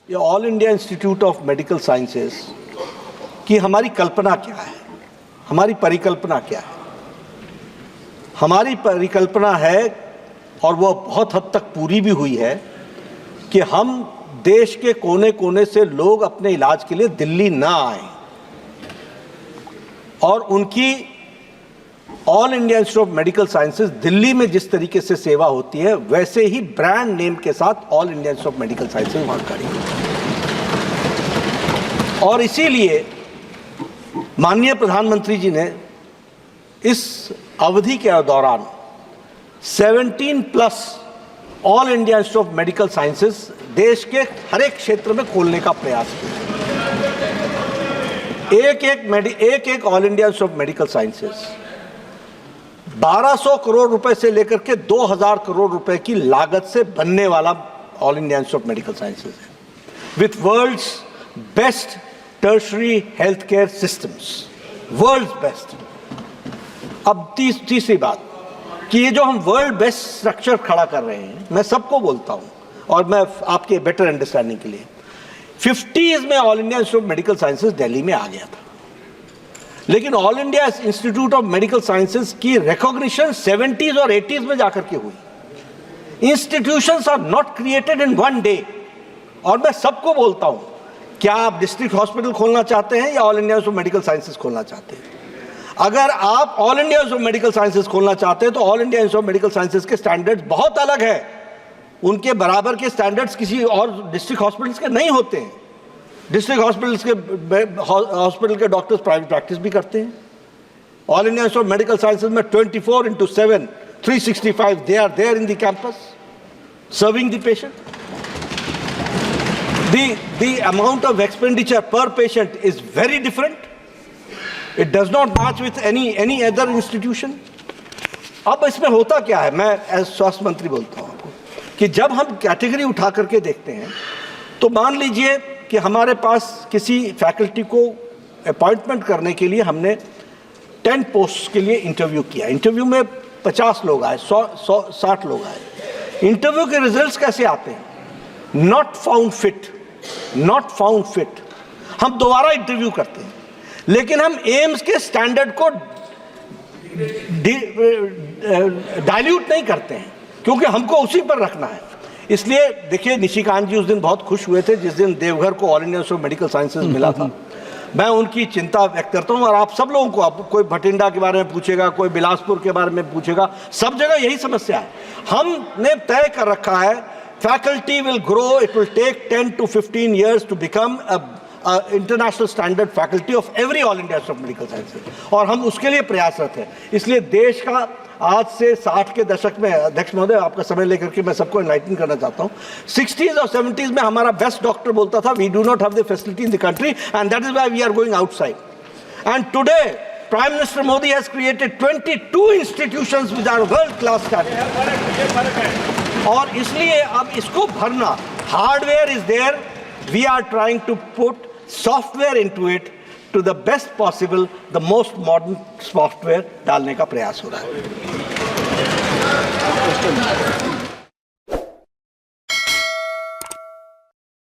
ये all India Institute of Medical Sciences की हमारी कल्पना क्या है, हमारी परिकल्पना क्या है? हमारी परिकल्पना है, और वो बहुत हद तक पूरी भी हुई है, कि हम देश के कोने कोने से लोग अपने इलाज के लिए दिल्ली ना आए और उनकी all India Institute of Medical Sciences Delhi में जिस तरीके से सेवा होती है वैसे ही ब्रांड नेम के साथ all India Institute of Medical sciences वहां करेंगे। और इसीलिए माननीय प्रधानमंत्री जी ने इस अवधि के दौरान 17+ all India Institute of Medical sciences देश के हर एक क्षेत्र में खोलने का प्रयास किया। एक all India Institute of Medical sciences 1200 crore रुपए से लेकर के 2000 करोड़ रुपए की लागत से बनने वाला All India Institute of Medical Sciences है, with world's best tertiary health care systems, world's best. अब तीसरी बात कि ये जो हम वर्ल्ड बेस्ट स्ट्रक्चर खड़ा कर रहे हैं, मैं सबको बोलता हूं और मैं आपके बेटर अंडरस्टैंडिंग के लिए 50s में All India Institute of Medical Sciences Delhi में आ गया था, लेकिन All India Institute of Medical Sciences की रिकॉग्निशन 70s और 80s में जाकर के हुई। Institutions are not created in one day. और मैं सबको बोलता हूं, क्या आप डिस्ट्रिक्ट हॉस्पिटल खोलना चाहते हैं या all India Institute of Medical sciences खोलना चाहते हैं? अगर आप all India Institute of Medical sciences खोलना चाहते हैं तो all India Institute of Medical sciences के स्टैंडर्ड्स बहुत अलग है। उनके बराबर के स्टैंडर्ड्स किसी और डिस्ट्रिक्ट हॉस्पिटल्स के नहीं होते हैं। डिस्ट्रिक्ट हॉस्पिटल के डॉक्टर्स प्राइवेट प्रैक्टिस भी करते हैं। All India Institute of Medical Sciences में 24/7 365 they are there in the campus serving the patient. The amount of expenditure per patient is very different. It does not match with any other institution. अब इसमें होता क्या है, मैं as स्वास्थ्य मंत्री बोलता हूँ आपको कि जब हम कैटेगरी उठा करके देखते हैं तो मान लीजिए कि हमारे पास किसी फैकल्टी को अपॉइंटमेंट करने के लिए हमने 10 पोस्ट के लिए इंटरव्यू किया। इंटरव्यू में 50 लोग आए, 60 लोग आए। इंटरव्यू के रिजल्ट्स कैसे आते हैं? Not found fit. हम दोबारा इंटरव्यू करते हैं, लेकिन हम एम्स के स्टैंडर्ड को डाइल्यूट नहीं करते हैं, क्योंकि हमको उसी पर रखना है। इसलिए देखिए, निशिकांत जी उस दिन बहुत खुश हुए थे जिस दिन देवघर को all India Institute of Medical sciences मिला था। मैं उनकी चिंता व्यक्त करता हूं, और आप सब लोगों को, आप कोई भटिंडा के बारे में पूछेगा, कोई बिलासपुर के बारे में पूछेगा, सब जगह यही समस्या है। हमने तय कर रखा है faculty will grow, it will take 10 to 15 years to become a international standard faculty of every all India Institute of Medical Sciences, और हम उसके लिए प्रयासरत हैं। इसलिए देश का आज से 60 के दशक में, अध्यक्ष महोदय आपका समय लेकर के मैं सबको एनलाइटन करना चाहता हूँ, 60s और 70s में हमारा बेस्ट डॉक्टर बोलता था we do not have the facility in the country and that is why we are going outside. And today Prime Minister Modi has created 22 institutions which are world class standard। और इसलिए अब इसको भरना, hardware is there, we are trying to put software into it to the best possible, the most modern software डालने का प्रयास हो रहा है।